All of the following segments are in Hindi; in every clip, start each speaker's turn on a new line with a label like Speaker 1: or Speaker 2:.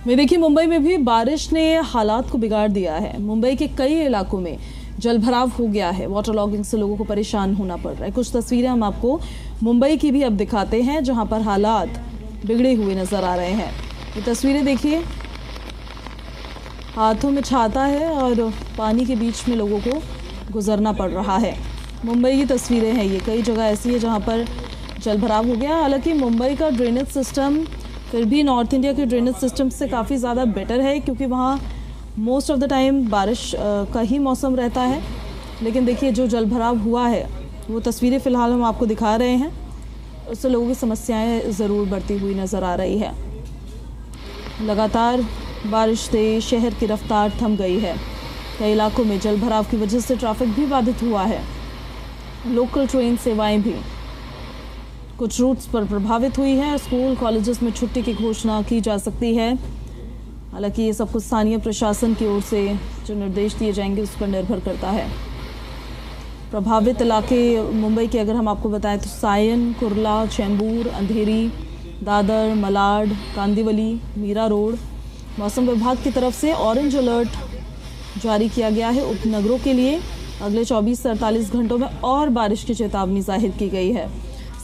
Speaker 1: में देखिए, मुंबई में भी बारिश ने हालात को बिगाड़ दिया है। मुंबई के कई इलाकों में जलभराव हो गया है। वाटर लॉगिंग से लोगों को परेशान होना पड़ रहा है। कुछ तस्वीरें हम आपको मुंबई की भी अब दिखाते हैं, जहां पर हालात बिगड़े हुए नजर आ रहे हैं। ये तस्वीरें देखिए, हाथों में छाता है और पानी के बीच में लोगों को गुजरना पड़ रहा है। मुंबई की तस्वीरें हैं ये। कई जगह ऐसी है जहां पर जलभराव हो गया। हालांकि मुंबई का ड्रेनेज सिस्टम फिर भी नॉर्थ इंडिया के ड्रेनेज सिस्टम से काफ़ी ज़्यादा बेटर है, क्योंकि वहाँ मोस्ट ऑफ द टाइम बारिश का ही मौसम रहता है। लेकिन देखिए, जो जलभराव हुआ है वो तस्वीरें फ़िलहाल हम आपको दिखा रहे हैं, उससे लोगों की समस्याएं ज़रूर बढ़ती हुई नज़र आ रही है। लगातार बारिश से शहर की रफ्तार थम गई है। कई इलाकों में जलभराव की वजह से ट्रैफिक भी बाधित हुआ है। लोकल ट्रेन सेवाएं भी कुछ रूट्स पर प्रभावित हुई है। स्कूल कॉलेजेस में छुट्टी की घोषणा की जा सकती है। हालांकि ये सब कुछ स्थानीय प्रशासन की ओर से जो निर्देश दिए जाएंगे उस पर निर्भर करता है। प्रभावित इलाके मुंबई के अगर हम आपको बताएं तो सायन, कुर्ला, चेंबूर, अंधेरी, दादर, मलाड, कांदिवली, मीरा रोड। मौसम विभाग की तरफ से ऑरेंज अलर्ट जारी किया गया है। उपनगरों के लिए अगले 24 से 48 घंटों में और बारिश की चेतावनी जाहिर की गई है।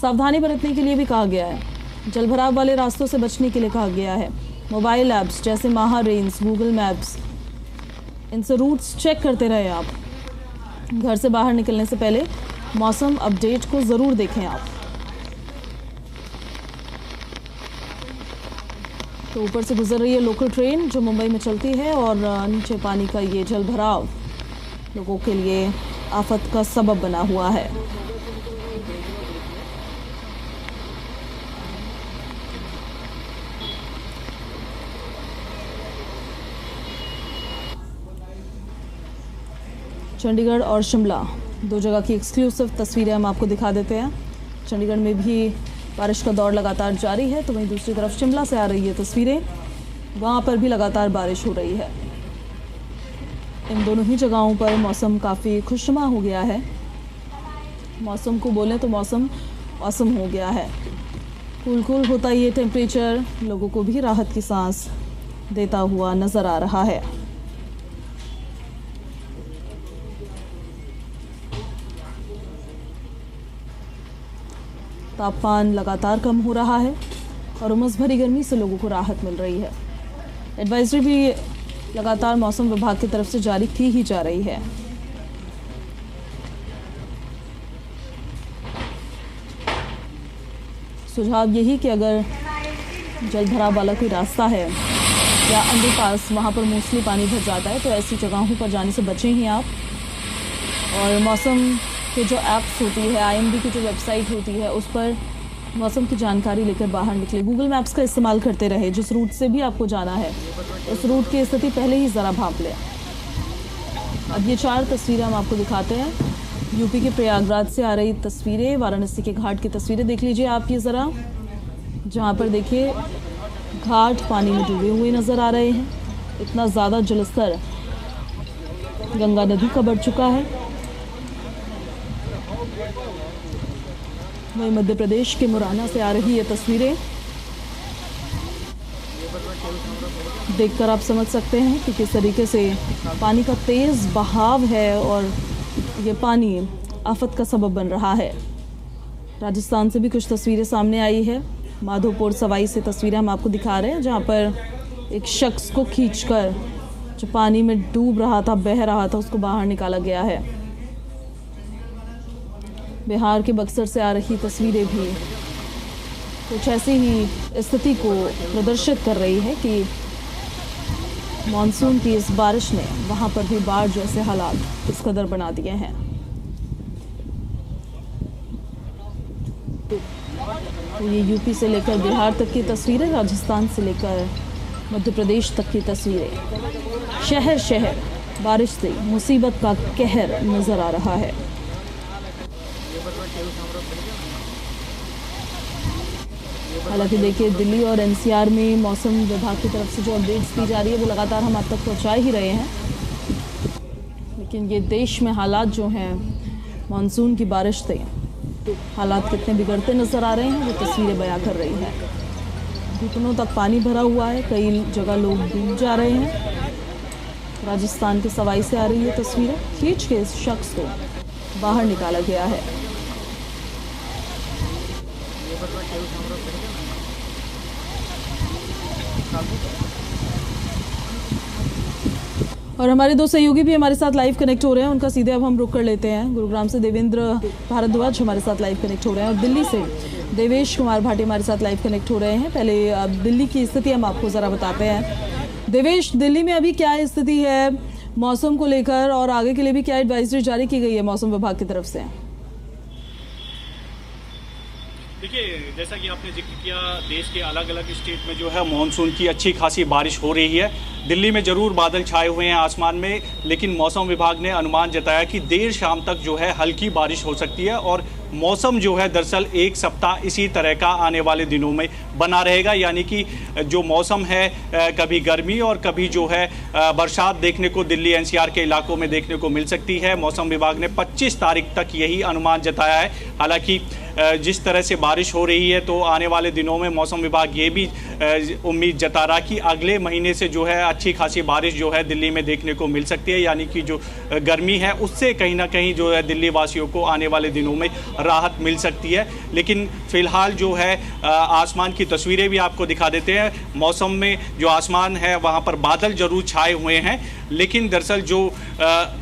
Speaker 1: सावधानी बरतने के लिए भी कहा गया है। जलभराव वाले रास्तों से बचने के लिए कहा गया है। मोबाइल ऐप्स जैसे माहा रेंज, गूगल मैप्स, इनसे रूट्स चेक करते रहे आप। घर से बाहर निकलने से पहले मौसम अपडेट को ज़रूर देखें आप। तो ऊपर से गुजर रही है लोकल ट्रेन जो मुंबई में चलती है, और नीचे पानी का ये जलभराव लोगों के लिए आफत का सबब बना हुआ है। चंडीगढ़ और शिमला दो जगह की एक्सक्लूसिव तस्वीरें हम आपको दिखा देते हैं। चंडीगढ़ में भी बारिश का दौर लगातार जारी है, तो वहीं दूसरी तरफ शिमला से आ रही है तस्वीरें। वहाँ पर भी लगातार बारिश हो रही है। इन दोनों ही जगहों पर मौसम काफ़ी खुशनुमा हो गया है। मौसम को बोलें तो मौसम औसम हो गया है। कूल कूल होता ये टेम्परेचर लोगों को भी राहत की सांस देता हुआ नज़र आ रहा है। तापमान लगातार कम हो रहा है और उमस भरी गर्मी से लोगों को राहत मिल रही है। एडवाइजरी भी लगातार मौसम विभाग की तरफ से जारी की ही जा रही है। सुझाव यही कि अगर जलभराव वाला कोई रास्ता है या अंडरपास, वहाँ पर मोस्टली पानी भर जाता है, तो ऐसी जगहों पर जाने से बचें ही आप। और मौसम के जो ऐप्स होती है, IMD की जो वेबसाइट होती है, उस पर मौसम की जानकारी लेकर बाहर निकले। गूगल मैप्स का इस्तेमाल करते रहे। जिस रूट से भी आपको जाना है उस रूट की स्थिति पहले ही ज़रा भांप लें। अब ये 4 तस्वीरें हम आपको दिखाते हैं। यूपी के प्रयागराज से आ रही तस्वीरें, वाराणसी के घाट की तस्वीरें देख लीजिए आप ये ज़रा, जहाँ पर देखिए घाट पानी में डूबे हुए नज़र आ रहे हैं। इतना ज़्यादा जलस्तर गंगा नदी का बढ़ चुका है। वहीं मध्य प्रदेश के मुरैना से आ रही ये तस्वीरें देखकर आप समझ सकते हैं कि किस तरीके से पानी का तेज़ बहाव है और ये पानी आफत का सबब बन रहा है। राजस्थान से भी कुछ तस्वीरें सामने आई है। माधोपुर सवाई से तस्वीरें हम आपको दिखा रहे हैं, जहाँ पर एक शख्स को खींचकर जो पानी में डूब रहा था, बह रहा था, उसको बाहर निकाला गया है। बिहार के बक्सर से आ रही तस्वीरें भी कुछ ऐसी ही स्थिति को प्रदर्शित कर रही है कि मानसून की इस बारिश ने वहां पर भी बाढ़ जैसे हालात इस कदर बना दिए हैं। तो ये यूपी से लेकर बिहार तक की तस्वीरें, राजस्थान से लेकर मध्य प्रदेश तक की तस्वीरें। शहर शहर बारिश से मुसीबत का कहर नजर आ रहा है। हालांकि देखिए, दिल्ली और NCR में मौसम विभाग की तरफ से जो अपडेट्स दी जा रही है वो लगातार हम आप तक पहुंचा ही रहे हैं। लेकिन ये देश में हालात जो हैं मानसून की बारिश से, हालात कितने बिगड़ते नज़र आ रहे हैं वो तस्वीरें बयां कर रही हैं। घुटनों तक पानी भरा हुआ है, कई जगह लोग डूब जा रहे हैं। राजस्थान के सवाई से आ रही है तस्वीरें, खींच के इस शख्स को बाहर निकाला गया है। और हमारे दो सहयोगी भी हमारे साथ लाइव कनेक्ट हो रहे हैं, उनका सीधे अब हम रुक कर लेते हैं। गुरुग्राम से देवेंद्र भारद्वाज हमारे साथ लाइव कनेक्ट हो रहे हैं और दिल्ली से देवेश कुमार भाटी हमारे साथ लाइव कनेक्ट हो रहे हैं। पहले अब दिल्ली की स्थिति हम आपको ज़रा बताते हैं। देवेश, दिल्ली में अभी क्या स्थिति है मौसम को लेकर और आगे के लिए भी क्या एडवाइजरी जारी की गई है मौसम विभाग की तरफ से?
Speaker 2: देखिए, जैसा कि आपने जिक्र किया, देश के अलग अलग स्टेट में जो है मानसून की अच्छी खासी बारिश हो रही है। दिल्ली में ज़रूर बादल छाए हुए हैं आसमान में, लेकिन मौसम विभाग ने अनुमान जताया कि देर शाम तक जो है हल्की बारिश हो सकती है और मौसम जो है दरअसल एक सप्ताह इसी तरह का आने वाले दिनों में बना रहेगा। यानी कि जो मौसम है कभी गर्मी और कभी जो है बरसात देखने को दिल्ली एनसीआर के इलाकों में देखने को मिल सकती है। मौसम विभाग ने 25 तारीख तक यही अनुमान जताया है। हालांकि जिस तरह से बारिश हो रही है तो आने वाले दिनों में मौसम विभाग ये भी उम्मीद जता रहा कि अगले महीने से जो है अच्छी खासी बारिश जो है दिल्ली में देखने को मिल सकती है। यानी कि जो गर्मी है उससे कहीं ना कहीं जो है दिल्ली वासियों को आने वाले दिनों में राहत मिल सकती है। लेकिन फिलहाल जो है आसमान की तस्वीरें भी आपको दिखा देते हैं। मौसम में जो आसमान है वहाँ पर बादल जरूर छाए हुए हैं, लेकिन दरअसल जो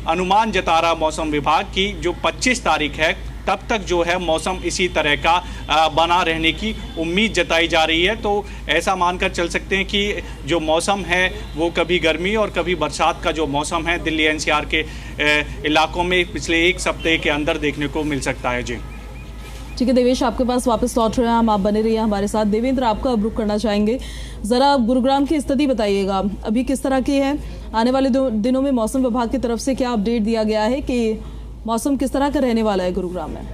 Speaker 2: अनुमान जता रहा मौसम विभाग की जो 25 तारीख है तब तक जो है मौसम इसी तरह का बना रहने की उम्मीद जताई जा रही है। तो ऐसा मानकर चल सकते हैं कि जो मौसम है वो कभी गर्मी और कभी बरसात का जो मौसम है दिल्ली एनसीआर के इलाकों में पिछले एक सप्ताह के अंदर देखने को मिल सकता है। जी
Speaker 1: ठीक है देवेश, आपके पास वापस लौट रहे हैं हम, आप बने रहिए हमारे साथ। देवेंद्र, आपका अब रुख करना चाहेंगे, ज़रा गुरुग्राम की स्थिति बताइएगा, अभी किस तरह की है? आने वाले दिनों में मौसम विभाग की तरफ से क्या अपडेट दिया गया है कि मौसम किस तरह का रहने वाला है गुरुग्राम में?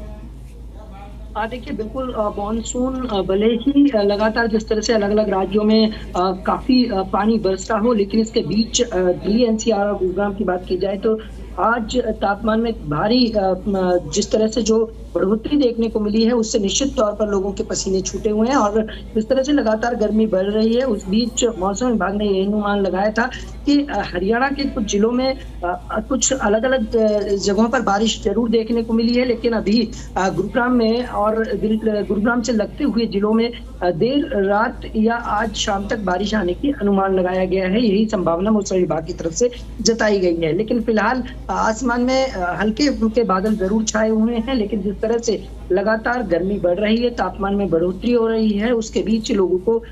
Speaker 3: देखिए, बिल्कुल मानसून भले ही लगातार जिस तरह से अलग अलग राज्यों में काफी पानी बरसता हो, लेकिन इसके बीच दिल्ली एनसीआर और गुरुग्राम की बात की जाए तो आज तापमान में भारी जिस तरह से जो बढ़ोतरी देखने को मिली है उससे निश्चित तौर पर लोगों के पसीने छूटे हुए हैं। और जिस तरह से लगातार गर्मी बढ़ रही है उस बीच मौसम विभाग ने यही अनुमान लगाया था कि हरियाणा के कुछ जिलों में कुछ अलग अलग जगहों पर बारिश जरूर देखने को मिली है, लेकिन अभी गुरुग्राम में और गुरुग्राम से लगते हुए जिलों में देर रात या आज शाम तक बारिश आने की अनुमान लगाया गया है। यही संभावना मौसम विभाग की तरफ से जताई गई है। लेकिन फिलहाल आसमान में हल्के फुल्के बादल जरूर छाए हुए हैं, लेकिन जिस तरह से लगातार गर्मी बढ़ रही है, तापमान में बढ़ोतरी हो रही है, उसके बीच लोगों को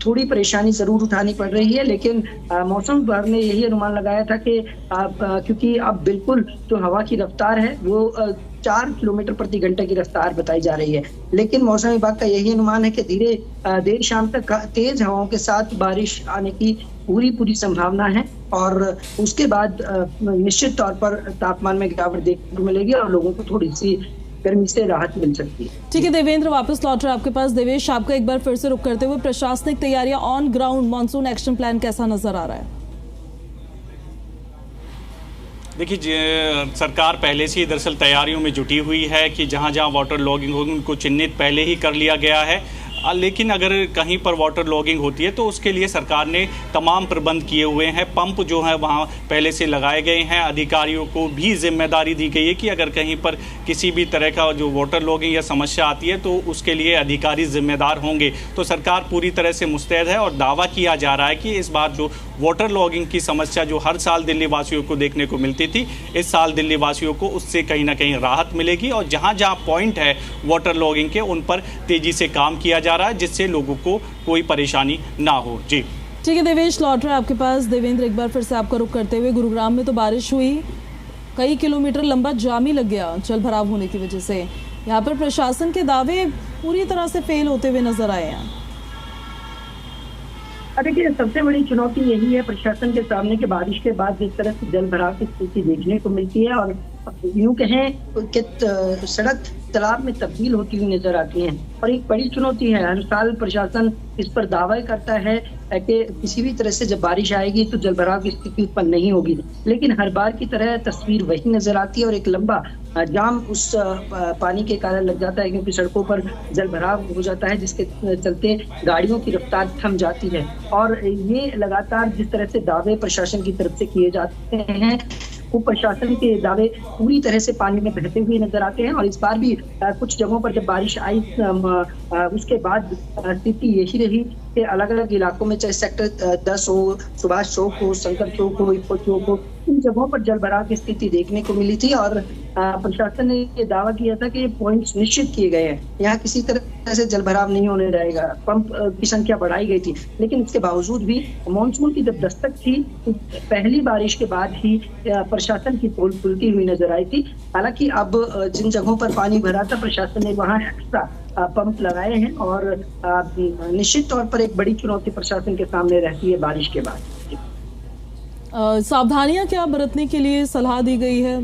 Speaker 3: थोड़ी परेशानी जरूर उठानी पड़ रही है। लेकिन मौसम विभाग ने यही अनुमान लगाया था कि क्योंकि अब बिल्कुल जो हवा की रफ्तार है वो 4 किलोमीटर प्रति घंटे की रफ्तार बताई जा रही है, लेकिन मौसम विभाग का यही अनुमान है कि देर शाम तक तेज हवाओं के साथ बारिश आने की पूरी संभावना है और उसके बाद निश्चित तौर पर तापमान में गिरावट देखने को मिलेगी और लोगों को थोड़ी सी गर्मी से राहत मिल सकती है।
Speaker 1: ठीक है देवेंद्र, वापस लौट रहे आपके पास। देवेश, आपका एक बार फिर से रुक करते हुए प्रशासनिक तैयारियां on ground monsoon action plan कैसा नजर आ रहा है?
Speaker 2: देखिए, सरकार पहले से ही दरअसल तैयारियों में जुटी हुई है कि जहां जहां वाटर लॉगिंग होगी उनको चिन्हित पहले ही कर लिया गया है। लेकिन अगर कहीं पर वाटर लॉगिंग होती है तो उसके लिए सरकार ने तमाम प्रबंध किए हुए हैं। पंप जो है वहाँ पहले से लगाए गए हैं। अधिकारियों को भी जिम्मेदारी दी गई है कि अगर कहीं पर किसी भी तरह का जो वाटर लॉगिंग या समस्या आती है तो उसके लिए अधिकारी जिम्मेदार होंगे। तो सरकार पूरी तरह से मुस्तैद है और दावा किया जा रहा है कि इस बार जो वाटर लॉगिंग की समस्या जो हर साल दिल्ली वासियों को देखने को मिलती थी, इस साल दिल्ली वासियों को उससे कहीं ना कहीं राहत मिलेगी और जहाँ जहाँ पॉइंट है वाटर लॉगिंग के उन पर तेजी से काम किया जा रहा है जिससे लोगों को कोई परेशानी ना हो। जी
Speaker 1: ठीक है देवेश, लौट रहे आपके पास। देवेंद्र, एक बार फिर से आपका रुख करते हुए, गुरुग्राम में तो बारिश हुई, कई किलोमीटर लंबा जाम ही लग गया जल भराव होने की वजह से। यहाँ पर प्रशासन के दावे पूरी तरह से फेल होते हुए नजर आए हैं।
Speaker 3: देखिए, सबसे बड़ी चुनौती यही है प्रशासन के सामने कि बारिश के बाद जिस तरह से जल भराव की स्थिति देखने को मिलती है और यूं कहें कि सड़क तालाब में तब्दील होती हुई नजर आती हैं। और एक बड़ी चुनौती है, हर साल प्रशासन इस पर दावा करता है कि किसी भी तरह से जब बारिश आएगी तो जलभराव की स्थिति उत्पन्न नहीं होगी, लेकिन हर बार की तरह तस्वीर वही नजर आती है और एक लंबा जाम उस पानी के कारण लग जाता है, क्योंकि सड़कों पर जलभराव हो जाता है, जिसके चलते गाड़ियों की रफ्तार थम जाती है। और ये लगातार जिस तरह से दावे प्रशासन की तरफ से किए जाते हैं, वो प्रशासन के दावे पूरी तरह से पानी में बहते हुए नजर आते हैं। और इस बार भी कुछ जगहों पर जब बारिश आई उसके बाद स्थिति यही रही कि अलग अलग इलाकों में, चाहे सेक्टर 10 हो, सुभाष चौक हो, शंकर चौक हो, इक्को चौक हो, इन जगहों पर जलभराव की स्थिति देखने को मिली थी। और प्रशासन ने ये दावा किया था कि ये पॉइंट्स निश्चित किए गए हैं, यहाँ किसी तरह से जलभराव नहीं होने जाएगा, पंप की संख्या बढ़ाई गई थी। लेकिन इसके बावजूद भी मानसून की जब दस्तक थी, पहली बारिश के बाद ही प्रशासन की पोल खुलती हुई नजर आई थी। हालांकि अब जिन जगहों पर पानी भरा था, प्रशासन ने वहां एक्स्ट्रा पंप लगाए हैं और निश्चित तौर पर एक बड़ी चुनौती प्रशासन के सामने रहती है बारिश के बाद।
Speaker 1: सावधानियां क्या बरतने के लिए सलाह दी गई है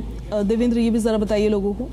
Speaker 1: देवेंद्र, ये भी जरा बताइए लोगों को।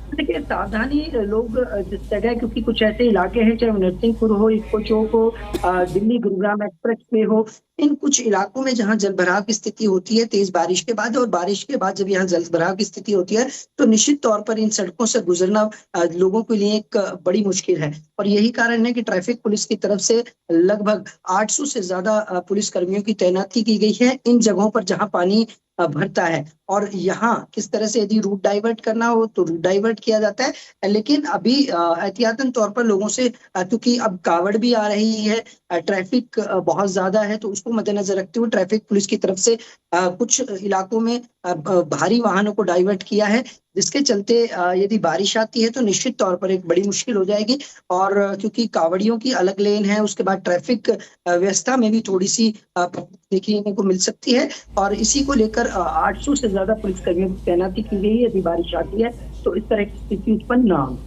Speaker 3: देखिए, सावधानी लोग जिस जगह, क्योंकि कुछ ऐसे इलाके हैं, चाहे नरसिंहपुर हो, इक्को चौक हो, दिल्ली गुरुग्राम एक्सप्रेस वे हो, इन कुछ इलाकों में जहां जलभराव की स्थिति होती है तेज बारिश के बाद, और बारिश के बाद जब यहाँ जलभराव की स्थिति होती है तो निश्चित तौर पर इन सड़कों से गुजरना लोगों के लिए एक बड़ी मुश्किल है। और यही कारण है कि ट्रैफिक पुलिस की तरफ से लगभग 800 से ज्यादा पुलिस कर्मियों की तैनाती की गई है इन जगहों पर जहां पानी भरता है। और यहाँ किस तरह से यदि रूट डाइवर्ट करना हो तो रूट डाइवर्ट किया जाता है। लेकिन अभी एहतियातन तौर पर लोगों से, क्योंकि अब कावड़ भी आ रही है, ट्रैफिक बहुत ज्यादा है, तो उसको मद्देनजर रखते हुए ट्रैफिक पुलिस की तरफ से कुछ इलाकों में भारी वाहनों को डाइवर्ट किया है, जिसके चलते यदि बारिश आती है तो निश्चित तौर पर एक बड़ी मुश्किल हो जाएगी। और क्योंकि कावड़ियों की अलग लेन है, उसके बाद ट्रैफिक व्यवस्था में भी थोड़ी सी देखने को मिल सकती है। और इसी को लेकर 800 से ज्यादा पुलिसकर्मियों की तैनाती की गई है, यदि बारिश आती है तो इस तरह की स्थिति उत्पन्न ना हो।